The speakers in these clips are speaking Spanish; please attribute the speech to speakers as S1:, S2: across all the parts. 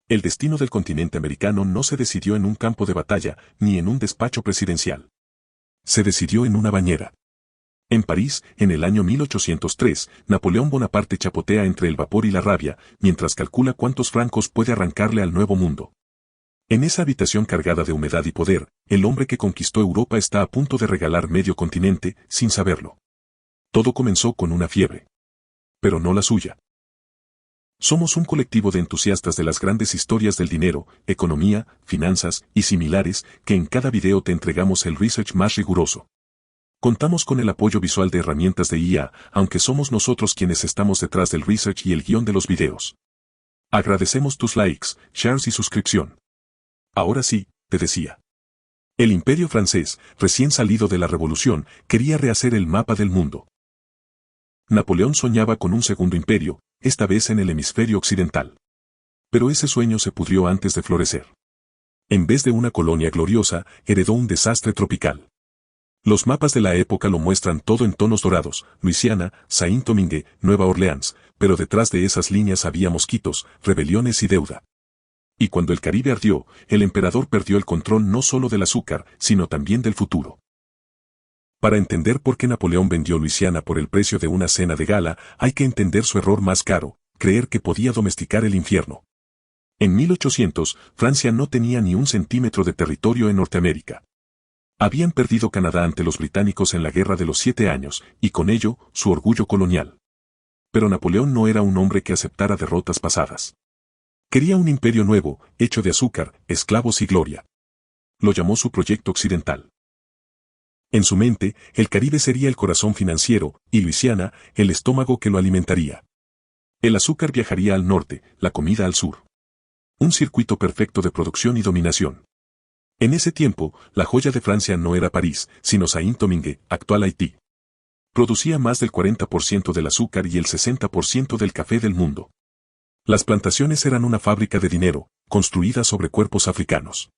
S1: El destino del continente americano no se decidió en un campo de batalla ni en un despacho presidencial. Se decidió en una bañera. En París, en el año 1803, Napoleón Bonaparte chapotea entre el vapor y la rabia, mientras calcula cuántos francos puede arrancarle al Nuevo Mundo. En esa habitación cargada de humedad y poder, el hombre que conquistó Europa está a punto de regalar medio continente, sin saberlo. Todo comenzó con una fiebre. Pero no la suya. Somos un colectivo de entusiastas de las grandes historias del dinero, economía, finanzas y similares, que en cada video te entregamos el research más riguroso. Contamos con el apoyo visual de herramientas de IA, aunque somos nosotros quienes estamos detrás del research y el guión de los videos. Agradecemos tus likes, shares y suscripción. Ahora sí, te decía. El Imperio francés, recién salido de la Revolución, quería rehacer el mapa del mundo. Napoleón soñaba con un segundo imperio, esta vez en el hemisferio occidental. Pero ese sueño se pudrió antes de florecer. En vez de una colonia gloriosa, heredó un desastre tropical. Los mapas de la época lo muestran todo en tonos dorados, Luisiana, Saint-Domingue, Nueva Orleans, pero detrás de esas líneas había mosquitos, rebeliones y deuda. Y cuando el Caribe ardió, el emperador perdió el control no solo del azúcar, sino también del futuro. Para entender por qué Napoleón vendió Luisiana por el precio de una cena de gala, hay que entender su error más caro, creer que podía domesticar el infierno. En 1800, Francia no tenía ni un centímetro de territorio en Norteamérica. Habían perdido Canadá ante los británicos en la Guerra de los 7 Años, y con ello, su orgullo colonial. Pero Napoleón no era un hombre que aceptara derrotas pasadas. Quería un imperio nuevo, hecho de azúcar, esclavos y gloria. Lo llamó su proyecto occidental. En su mente, el Caribe sería el corazón financiero, y Luisiana, el estómago que lo alimentaría. El azúcar viajaría al norte, la comida al sur. Un circuito perfecto de producción y dominación. En ese tiempo, la joya de Francia no era París, sino Saint-Domingue, actual Haití. Producía más del 40% del azúcar y el 60% del café del mundo. Las plantaciones eran una fábrica de dinero, construida sobre cuerpos africanos.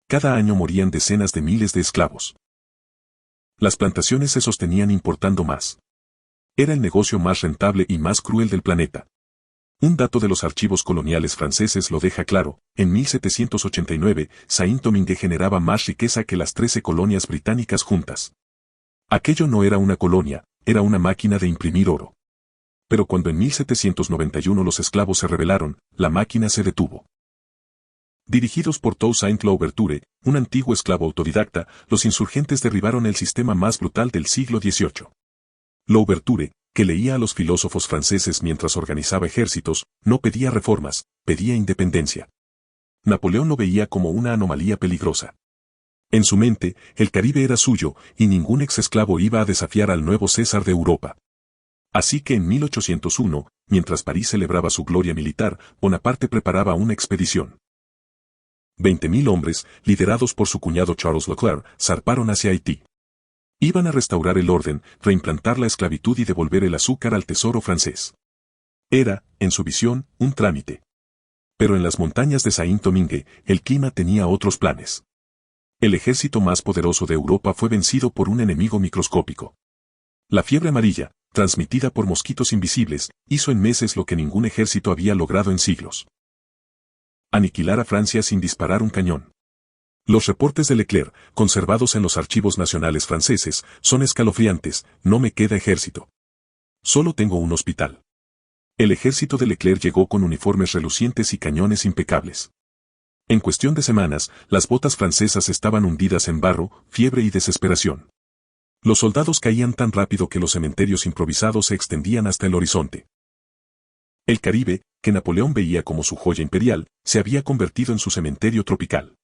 S1: Cada año morían decenas de miles de esclavos. Las plantaciones se sostenían importando más. Era el negocio más rentable y más cruel del planeta. Un dato de los archivos coloniales franceses lo deja claro: en 1789, Saint-Domingue generaba más riqueza que las 13 colonias británicas juntas. Aquello no era una colonia, era una máquina de imprimir oro. Pero cuando en 1791 los esclavos se rebelaron, la máquina se detuvo. Dirigidos por Toussaint Louverture, un antiguo esclavo autodidacta, los insurgentes derribaron el sistema más brutal del siglo XVIII. Louverture, que leía a los filósofos franceses mientras organizaba ejércitos, no pedía reformas, pedía independencia. Napoleón lo veía como una anomalía peligrosa. En su mente, el Caribe era suyo, y ningún exesclavo iba a desafiar al nuevo César de Europa. Así que en 1801, mientras París celebraba su gloria militar, Bonaparte preparaba una expedición. 20.000 hombres, liderados por su cuñado Charles Leclerc, zarparon hacia Haití. Iban a restaurar el orden, reimplantar la esclavitud y devolver el azúcar al tesoro francés. Era, en su visión, un trámite. Pero en las montañas de Saint-Domingue, el clima tenía otros planes. El ejército más poderoso de Europa fue vencido por un enemigo microscópico. La fiebre amarilla, transmitida por mosquitos invisibles, hizo en meses lo que ningún ejército había logrado en siglos. Aniquilar a Francia sin disparar un cañón. Los reportes de Leclerc, conservados en los archivos nacionales franceses, son escalofriantes: no me queda ejército. Solo tengo un hospital. El ejército de Leclerc llegó con uniformes relucientes y cañones impecables. En cuestión de semanas, las botas francesas estaban hundidas en barro, fiebre y desesperación. Los soldados caían tan rápido que los cementerios improvisados se extendían hasta el horizonte. El Caribe, que Napoleón veía como su joya imperial, se había convertido en su cementerio tropical.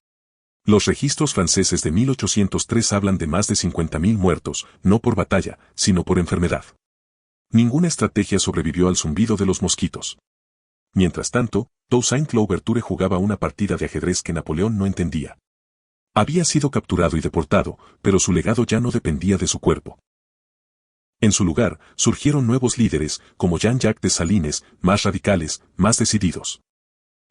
S1: Los registros franceses de 1803 hablan de más de 50.000 muertos, no por batalla, sino por enfermedad. Ninguna estrategia sobrevivió al zumbido de los mosquitos. Mientras tanto, Toussaint Louverture jugaba una partida de ajedrez que Napoleón no entendía. Había sido capturado y deportado, pero su legado ya no dependía de su cuerpo. En su lugar, surgieron nuevos líderes, como Jean-Jacques Dessalines, más radicales, más decididos.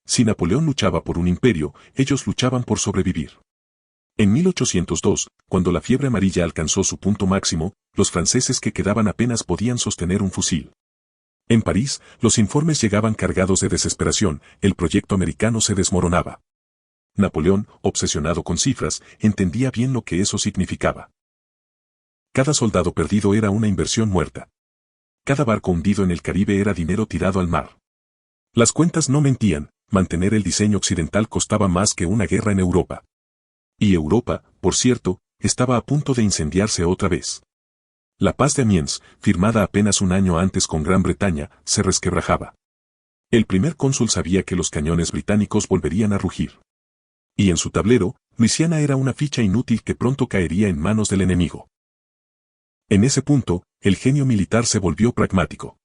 S1: Si Napoleón luchaba por un imperio, ellos luchaban por sobrevivir. En 1802, cuando la fiebre amarilla alcanzó su punto máximo, los franceses que quedaban apenas podían sostener un fusil. En París, los informes llegaban cargados de desesperación, el proyecto americano se desmoronaba. Napoleón, obsesionado con cifras, entendía bien lo que eso significaba. Cada soldado perdido era una inversión muerta. Cada barco hundido en el Caribe era dinero tirado al mar. Las cuentas no mentían, mantener el diseño occidental costaba más que una guerra en Europa. Y Europa, por cierto, estaba a punto de incendiarse otra vez. La paz de Amiens, firmada apenas un año antes con Gran Bretaña, se resquebrajaba. El primer cónsul sabía que los cañones británicos volverían a rugir. Y en su tablero, Luisiana era una ficha inútil que pronto caería en manos del enemigo. En ese punto, el genio militar se volvió pragmático.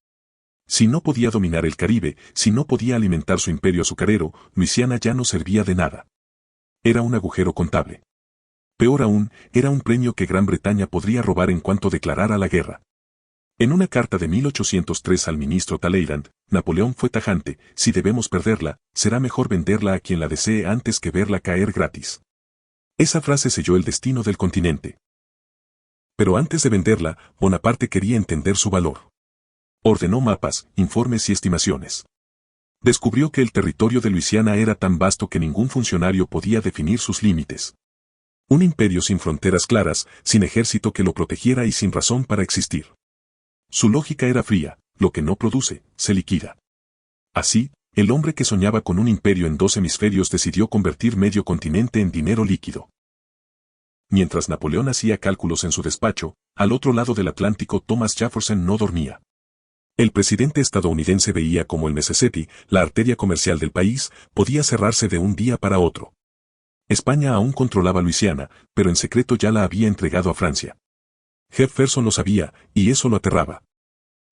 S1: Si no podía dominar el Caribe, si no podía alimentar su imperio azucarero, Luisiana ya no servía de nada. Era un agujero contable. Peor aún, era un premio que Gran Bretaña podría robar en cuanto declarara la guerra. En una carta de 1803 al ministro Talleyrand, Napoleón fue tajante: si debemos perderla, será mejor venderla a quien la desee antes que verla caer gratis. Esa frase selló el destino del continente. Pero antes de venderla, Bonaparte quería entender su valor. Ordenó mapas, informes y estimaciones. Descubrió que el territorio de Luisiana era tan vasto que ningún funcionario podía definir sus límites. Un imperio sin fronteras claras, sin ejército que lo protegiera y sin razón para existir. Su lógica era fría: lo que no produce, se liquida. Así, el hombre que soñaba con un imperio en 2 hemisferios decidió convertir medio continente en dinero líquido. Mientras Napoleón hacía cálculos en su despacho, al otro lado del Atlántico Thomas Jefferson no dormía. El presidente estadounidense veía cómo el Mississippi, la arteria comercial del país, podía cerrarse de un día para otro. España aún controlaba Luisiana, pero en secreto ya la había entregado a Francia. Jefferson lo sabía, y eso lo aterraba.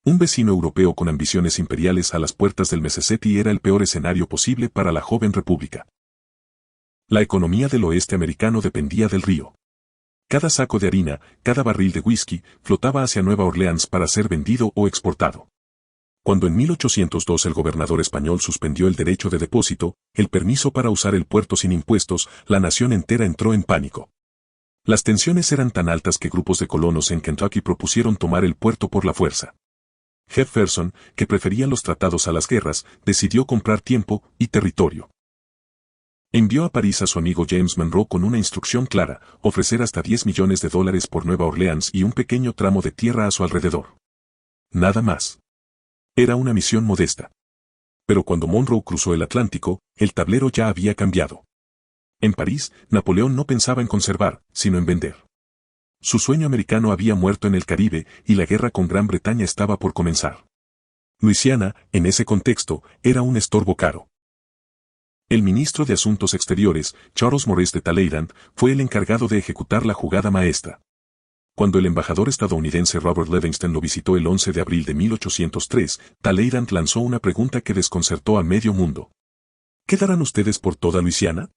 S1: Un vecino europeo con ambiciones imperiales a las puertas del Mississippi era el peor escenario posible para la joven república. La economía del oeste americano dependía del río. Cada saco de harina, cada barril de whisky, flotaba hacia Nueva Orleans para ser vendido o exportado. Cuando en 1802 el gobernador español suspendió el derecho de depósito, el permiso para usar el puerto sin impuestos, la nación entera entró en pánico. Las tensiones eran tan altas que grupos de colonos en Kentucky propusieron tomar el puerto por la fuerza. Jefferson, que prefería los tratados a las guerras, decidió comprar tiempo y territorio. Envió a París a su amigo James Monroe con una instrucción clara: ofrecer hasta $10 millones por Nueva Orleans y un pequeño tramo de tierra a su alrededor. Nada más. Era una misión modesta. Pero cuando Monroe cruzó el Atlántico, el tablero ya había cambiado. En París, Napoleón no pensaba en conservar, sino en vender. Su sueño americano había muerto en el Caribe y la guerra con Gran Bretaña estaba por comenzar. Luisiana, en ese contexto, era un estorbo caro. El ministro de Asuntos Exteriores, Charles Maurice de Talleyrand, fue el encargado de ejecutar la jugada maestra. Cuando el embajador estadounidense Robert Livingston lo visitó el 11 de abril de 1803, Talleyrand lanzó una pregunta que desconcertó a medio mundo. ¿Qué darán ustedes por toda Luisiana?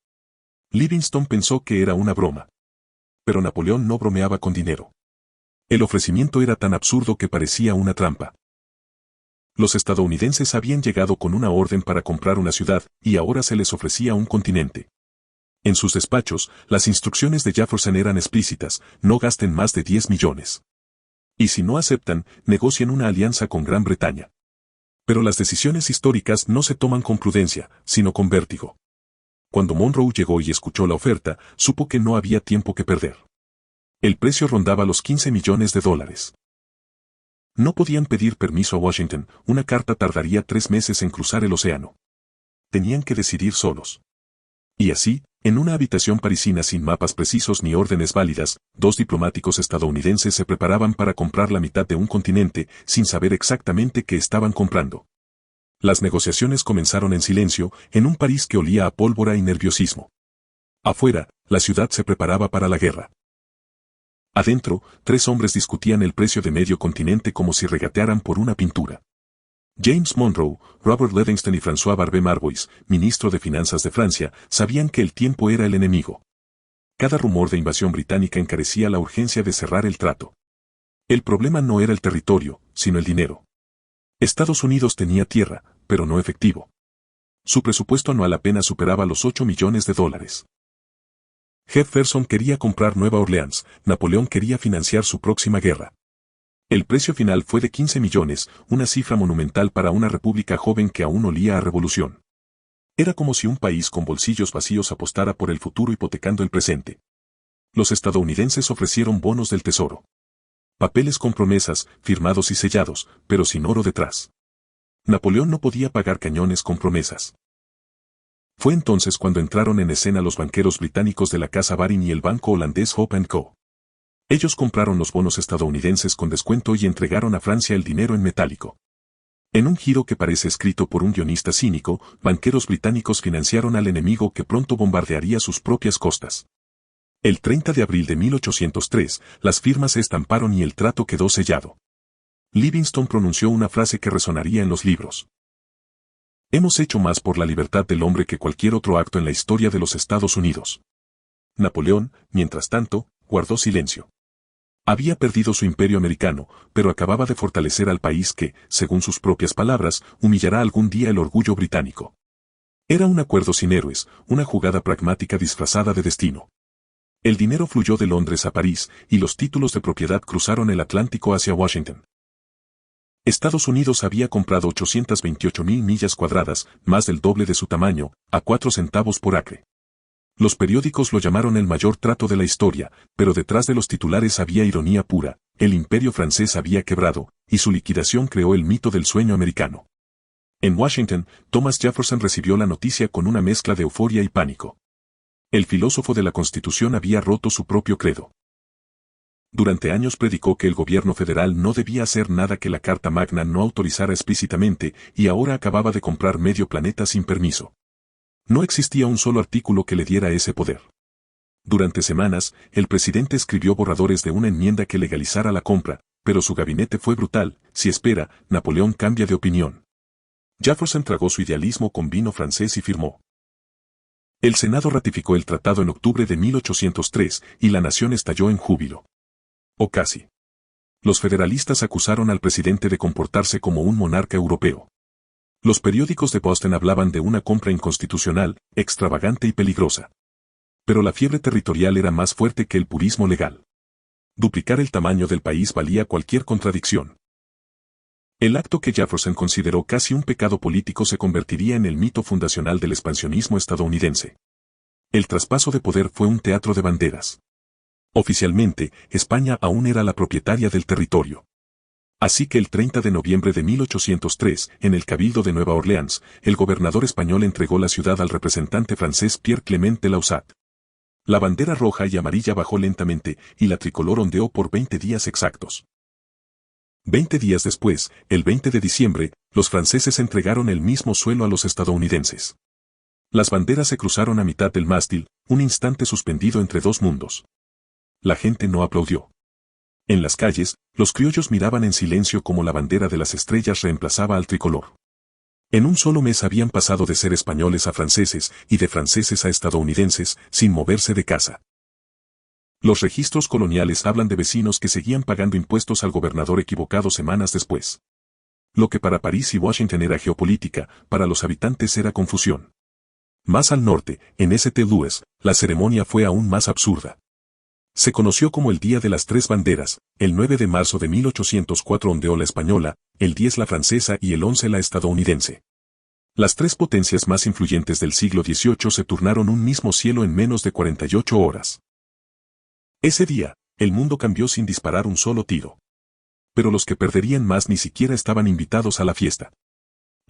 S1: Livingston pensó que era una broma. Pero Napoleón no bromeaba con dinero. El ofrecimiento era tan absurdo que parecía una trampa. Los estadounidenses habían llegado con una orden para comprar una ciudad, y ahora se les ofrecía un continente. En sus despachos, las instrucciones de Jefferson eran explícitas: no gasten más de 10 millones. Y si no aceptan, negocien una alianza con Gran Bretaña. Pero las decisiones históricas no se toman con prudencia, sino con vértigo. Cuando Monroe llegó y escuchó la oferta, supo que no había tiempo que perder. El precio rondaba los $15 millones. No podían pedir permiso a Washington, una carta tardaría 3 meses en cruzar el océano. Tenían que decidir solos. Y así, en una habitación parisina sin mapas precisos ni órdenes válidas, 2 diplomáticos estadounidenses se preparaban para comprar la mitad de un continente, sin saber exactamente qué estaban comprando. Las negociaciones comenzaron en silencio, en un París que olía a pólvora y nerviosismo. Afuera, la ciudad se preparaba para la guerra. Adentro, 3 hombres discutían el precio de medio continente como si regatearan por una pintura. James Monroe, Robert Livingston y François Barbe Marbois, ministro de Finanzas de Francia, sabían que el tiempo era el enemigo. Cada rumor de invasión británica encarecía la urgencia de cerrar el trato. El problema no era el territorio, sino el dinero. Estados Unidos tenía tierra, pero no efectivo. Su presupuesto anual apenas superaba los $8 millones. Jefferson quería comprar Nueva Orleans, Napoleón quería financiar su próxima guerra. El precio final fue de 15 millones, una cifra monumental para una república joven que aún olía a revolución. Era como si un país con bolsillos vacíos apostara por el futuro hipotecando el presente. Los estadounidenses ofrecieron bonos del tesoro. Papeles con promesas, firmados y sellados, pero sin oro detrás. Napoleón no podía pagar cañones con promesas. Fue entonces cuando entraron en escena los banqueros británicos de la Casa Baring y el banco holandés Hope & Co. Ellos compraron los bonos estadounidenses con descuento y entregaron a Francia el dinero en metálico. En un giro que parece escrito por un guionista cínico, banqueros británicos financiaron al enemigo que pronto bombardearía sus propias costas. El 30 de abril de 1803, las firmas se estamparon y el trato quedó sellado. Livingston pronunció una frase que resonaría en los libros. Hemos hecho más por la libertad del hombre que cualquier otro acto en la historia de los Estados Unidos. Napoleón, mientras tanto, guardó silencio. Había perdido su imperio americano, pero acababa de fortalecer al país que, según sus propias palabras, humillará algún día el orgullo británico. Era un acuerdo sin héroes, una jugada pragmática disfrazada de destino. El dinero fluyó de Londres a París, y los títulos de propiedad cruzaron el Atlántico hacia Washington. Estados Unidos había comprado 828.000 millas cuadradas, más del doble de su tamaño, a 4 centavos por acre. Los periódicos lo llamaron el mayor trato de la historia, pero detrás de los titulares había ironía pura. El imperio francés había quebrado, y su liquidación creó el mito del sueño americano. En Washington, Thomas Jefferson recibió la noticia con una mezcla de euforia y pánico. El filósofo de la Constitución había roto su propio credo. Durante años predicó que el gobierno federal no debía hacer nada que la Carta Magna no autorizara explícitamente, y ahora acababa de comprar medio planeta sin permiso. No existía un solo artículo que le diera ese poder. Durante semanas, el presidente escribió borradores de una enmienda que legalizara la compra, pero su gabinete fue brutal. Si espera, Napoleón cambia de opinión. Jefferson tragó su idealismo con vino francés y firmó. El Senado ratificó el tratado en octubre de 1803 y la nación estalló en júbilo. O casi. Los federalistas acusaron al presidente de comportarse como un monarca europeo. Los periódicos de Boston hablaban de una compra inconstitucional, extravagante y peligrosa. Pero la fiebre territorial era más fuerte que el purismo legal. Duplicar el tamaño del país valía cualquier contradicción. El acto que Jefferson consideró casi un pecado político se convertiría en el mito fundacional del expansionismo estadounidense. El traspaso de poder fue un teatro de banderas. Oficialmente, España aún era la propietaria del territorio. Así que el 30 de noviembre de 1803, en el Cabildo de Nueva Orleans, el gobernador español entregó la ciudad al representante francés Pierre Clement de Lausat. La bandera roja y amarilla bajó lentamente, y la tricolor ondeó por 20 días exactos. 20 días después, el 20 de diciembre, los franceses entregaron el mismo suelo a los estadounidenses. Las banderas se cruzaron a mitad del mástil, un instante suspendido entre dos mundos. La gente no aplaudió. En las calles, los criollos miraban en silencio como la bandera de las estrellas reemplazaba al tricolor. En un solo mes habían pasado de ser españoles a franceses y de franceses a estadounidenses, sin moverse de casa. Los registros coloniales hablan de vecinos que seguían pagando impuestos al gobernador equivocado semanas después. Lo que para París y Washington era geopolítica, para los habitantes era confusión. Más al norte, en St. Louis, la ceremonia fue aún más absurda. Se conoció como el Día de las Tres Banderas. El 9 de marzo de 1804 ondeó la española, el 10 la francesa y el 11 la estadounidense. Las tres potencias más influyentes del siglo XVIII se turnaron un mismo cielo en menos de 48 horas. Ese día, el mundo cambió sin disparar un solo tiro. Pero los que perderían más ni siquiera estaban invitados a la fiesta.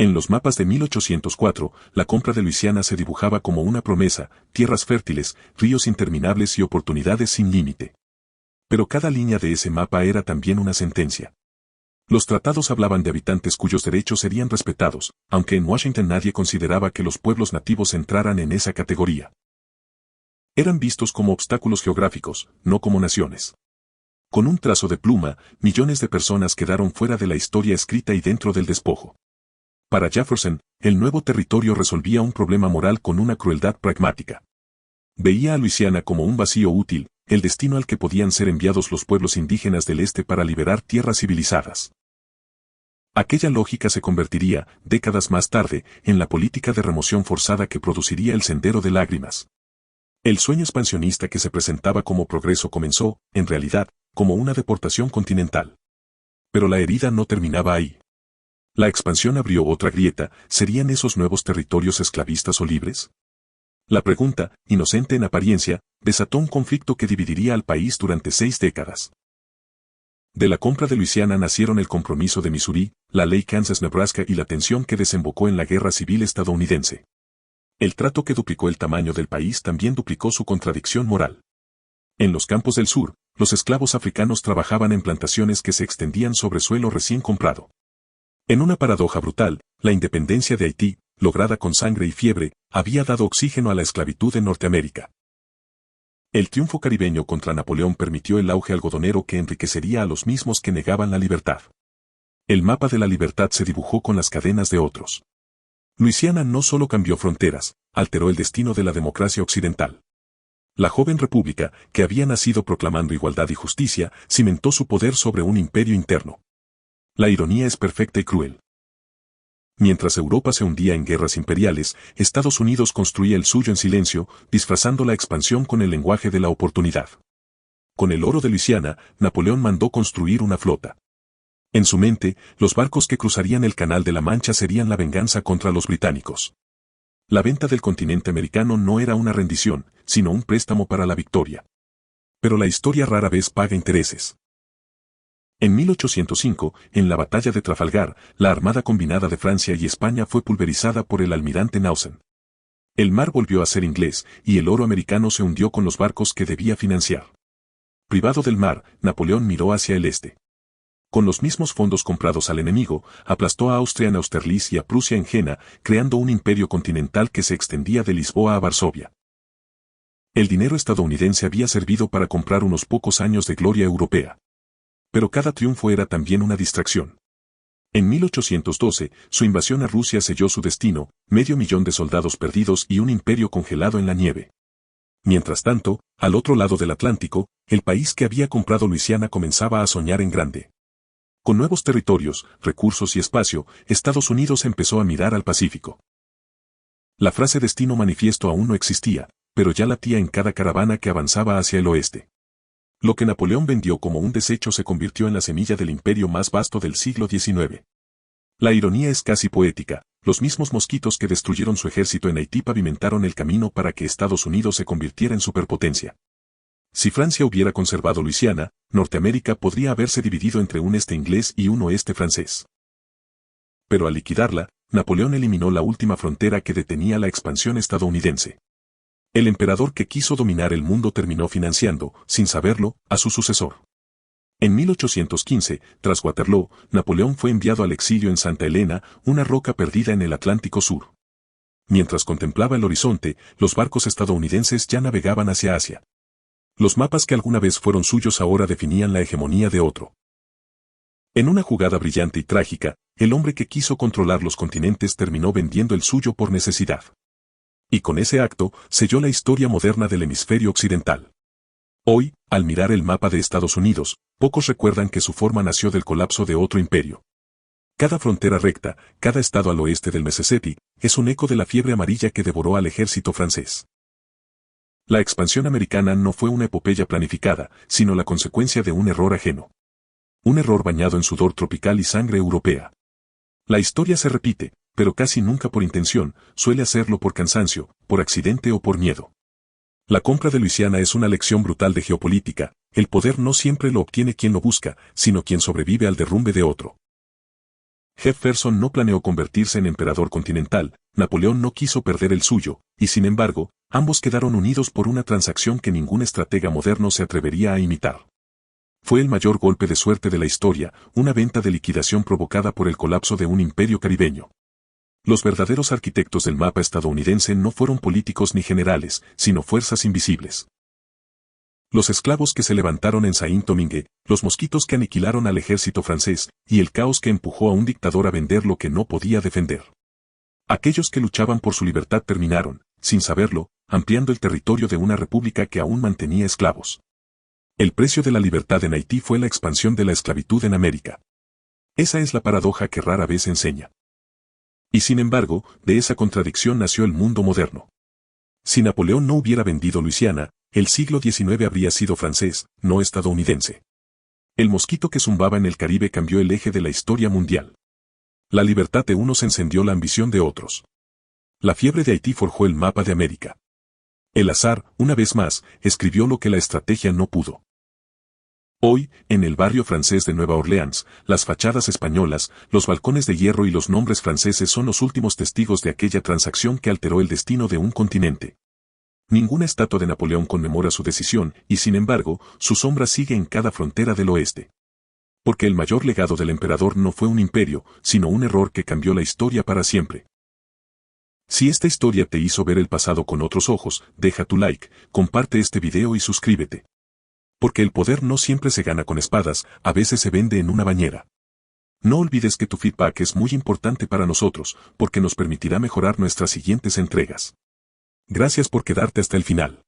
S1: En los mapas de 1804, la compra de Luisiana se dibujaba como una promesa, tierras fértiles, ríos interminables y oportunidades sin límite. Pero cada línea de ese mapa era también una sentencia. Los tratados hablaban de habitantes cuyos derechos serían respetados, aunque en Washington nadie consideraba que los pueblos nativos entraran en esa categoría. Eran vistos como obstáculos geográficos, no como naciones. Con un trazo de pluma, millones de personas quedaron fuera de la historia escrita y dentro del despojo. Para Jefferson, el nuevo territorio resolvía un problema moral con una crueldad pragmática. Veía a Luisiana como un vacío útil, el destino al que podían ser enviados los pueblos indígenas del este para liberar tierras civilizadas. Aquella lógica se convertiría, décadas más tarde, en la política de remoción forzada que produciría el Sendero de Lágrimas. El sueño expansionista que se presentaba como progreso comenzó, en realidad, como una deportación continental. Pero la herida no terminaba ahí. La expansión abrió otra grieta. ¿Serían esos nuevos territorios esclavistas o libres? La pregunta, inocente en apariencia, desató un conflicto que dividiría al país durante 6 décadas. De la compra de Luisiana nacieron el compromiso de Missouri, la ley Kansas-Nebraska y la tensión que desembocó en la Guerra Civil estadounidense. El trato que duplicó el tamaño del país también duplicó su contradicción moral. En los campos del sur, los esclavos africanos trabajaban en plantaciones que se extendían sobre suelo recién comprado. En una paradoja brutal, la independencia de Haití, lograda con sangre y fiebre, había dado oxígeno a la esclavitud en Norteamérica. El triunfo caribeño contra Napoleón permitió el auge algodonero que enriquecería a los mismos que negaban la libertad. El mapa de la libertad se dibujó con las cadenas de otros. Luisiana no solo cambió fronteras, alteró el destino de la democracia occidental. La joven república, que había nacido proclamando igualdad y justicia, cimentó su poder sobre un imperio interno. La ironía es perfecta y cruel. Mientras Europa se hundía en guerras imperiales, Estados Unidos construía el suyo en silencio, disfrazando la expansión con el lenguaje de la oportunidad. Con el oro de Luisiana, Napoleón mandó construir una flota. En su mente, los barcos que cruzarían el Canal de la Mancha serían la venganza contra los británicos. La venta del continente americano no era una rendición, sino un préstamo para la victoria. Pero la historia rara vez paga intereses. En 1805, en la batalla de Trafalgar, la armada combinada de Francia y España fue pulverizada por el almirante Nausen. El mar volvió a ser inglés, y el oro americano se hundió con los barcos que debía financiar. Privado del mar, Napoleón miró hacia el este. Con los mismos fondos comprados al enemigo, aplastó a Austria en Austerlitz y a Prusia en Jena, creando un imperio continental que se extendía de Lisboa a Varsovia. El dinero estadounidense había servido para comprar unos pocos años de gloria europea. Pero cada triunfo era también una distracción. En 1812, su invasión a Rusia selló su destino, 500.000 de soldados perdidos y un imperio congelado en la nieve. Mientras tanto, al otro lado del Atlántico, el país que había comprado Luisiana comenzaba a soñar en grande. Con nuevos territorios, recursos y espacio, Estados Unidos empezó a mirar al Pacífico. La frase destino manifiesto aún no existía, pero ya latía en cada caravana que avanzaba hacia el oeste. Lo que Napoleón vendió como un desecho se convirtió en la semilla del imperio más vasto del siglo XIX. La ironía es casi poética, los mismos mosquitos que destruyeron su ejército en Haití pavimentaron el camino para que Estados Unidos se convirtiera en superpotencia. Si Francia hubiera conservado Luisiana, Norteamérica podría haberse dividido entre un este inglés y un oeste francés. Pero al liquidarla, Napoleón eliminó la última frontera que detenía la expansión estadounidense. El emperador que quiso dominar el mundo terminó financiando, sin saberlo, a su sucesor. En 1815, tras Waterloo, Napoleón fue enviado al exilio en Santa Elena, una roca perdida en el Atlántico Sur. Mientras contemplaba el horizonte, los barcos estadounidenses ya navegaban hacia Asia. Los mapas que alguna vez fueron suyos ahora definían la hegemonía de otro. En una jugada brillante y trágica, el hombre que quiso controlar los continentes terminó vendiendo el suyo por necesidad. Y con ese acto, selló la historia moderna del hemisferio occidental. Hoy, al mirar el mapa de Estados Unidos, pocos recuerdan que su forma nació del colapso de otro imperio. Cada frontera recta, cada estado al oeste del Mississippi, es un eco de la fiebre amarilla que devoró al ejército francés. La expansión americana no fue una epopeya planificada, sino la consecuencia de un error ajeno. Un error bañado en sudor tropical y sangre europea. La historia se repite, pero casi nunca por intención, suele hacerlo por cansancio, por accidente o por miedo. La compra de Luisiana es una lección brutal de geopolítica, el poder no siempre lo obtiene quien lo busca, sino quien sobrevive al derrumbe de otro. Jefferson no planeó convertirse en emperador continental, Napoleón no quiso perder el suyo, y sin embargo, ambos quedaron unidos por una transacción que ningún estratega moderno se atrevería a imitar. Fue el mayor golpe de suerte de la historia, una venta de liquidación provocada por el colapso de un imperio caribeño. Los verdaderos arquitectos del mapa estadounidense no fueron políticos ni generales, sino fuerzas invisibles. Los esclavos que se levantaron en Saint-Domingue, los mosquitos que aniquilaron al ejército francés, y el caos que empujó a un dictador a vender lo que no podía defender. Aquellos que luchaban por su libertad terminaron, sin saberlo, ampliando el territorio de una república que aún mantenía esclavos. El precio de la libertad en Haití fue la expansión de la esclavitud en América. Esa es la paradoja que rara vez se enseña. Y sin embargo, de esa contradicción nació el mundo moderno. Si Napoleón no hubiera vendido Luisiana, el siglo XIX habría sido francés, no estadounidense. El mosquito que zumbaba en el Caribe cambió el eje de la historia mundial. La libertad de unos encendió la ambición de otros. La fiebre de Haití forjó el mapa de América. El azar, una vez más, escribió lo que la estrategia no pudo. Hoy, en el barrio francés de Nueva Orleans, las fachadas españolas, los balcones de hierro y los nombres franceses son los últimos testigos de aquella transacción que alteró el destino de un continente. Ninguna estatua de Napoleón conmemora su decisión, y sin embargo, su sombra sigue en cada frontera del oeste. Porque el mayor legado del emperador no fue un imperio, sino un error que cambió la historia para siempre. Si esta historia te hizo ver el pasado con otros ojos, deja tu like, comparte este video y suscríbete. Porque el poder no siempre se gana con espadas, a veces se vende en una bañera. No olvides que tu feedback es muy importante para nosotros, porque nos permitirá mejorar nuestras siguientes entregas. Gracias por quedarte hasta el final.